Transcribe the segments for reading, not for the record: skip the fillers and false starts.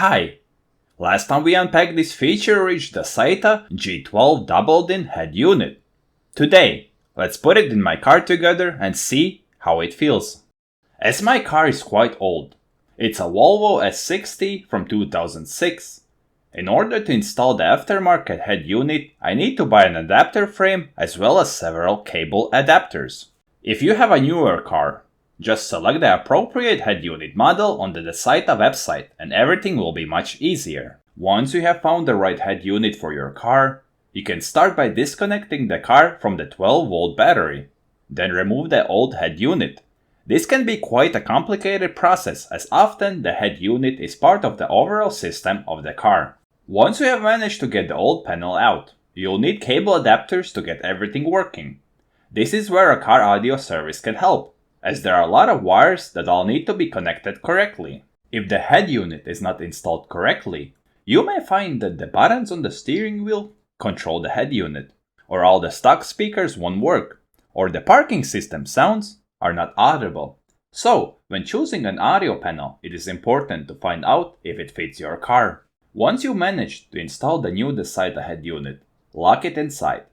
Hi! Last time we unpacked this feature-rich Dasaita G12 double DIN head unit. Today, let's put it in my car together and see how it feels. As my car is quite old, it's a Volvo S60 from 2006. In order to install the aftermarket head unit, I need to buy an adapter frame as well as several cable adapters. If you have a newer car, just select the appropriate head unit model on the Dasaita website and everything will be much easier. Once you have found the right head unit for your car, you can start by disconnecting the car from the 12-volt battery. Then remove the old head unit. This can be quite a complicated process as often the head unit is part of the overall system of the car. Once you have managed to get the old panel out, you'll need cable adapters to get everything working. This is where a car audio service can help, as there are a lot of wires that all need to be connected correctly. If the head unit is not installed correctly, you may find that the buttons on the steering wheel control the head unit, or all the stock speakers won't work, or the parking system sounds are not audible. So, when choosing an audio panel, it is important to find out if it fits your car. Once you manage to install the new Dasaita head unit, lock it inside,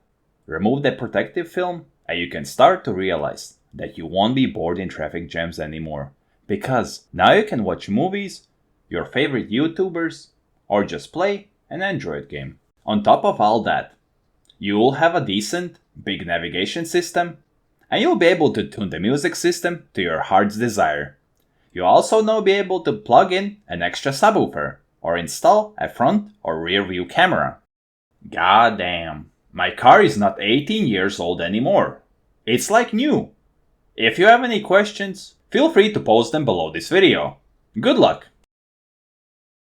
remove the protective film, and you can start to realize that you won't be bored in traffic jams anymore, because now you can watch movies, your favorite YouTubers, or just play an Android game. On top of all that, you will have a decent, big navigation system, and you'll be able to tune the music system to your heart's desire. You'll also now be able to plug in an extra subwoofer, or install a front or rear view camera. God damn, my car is not 18 years old anymore. It's like new. If you have any questions, feel free to post them below this video. Good luck!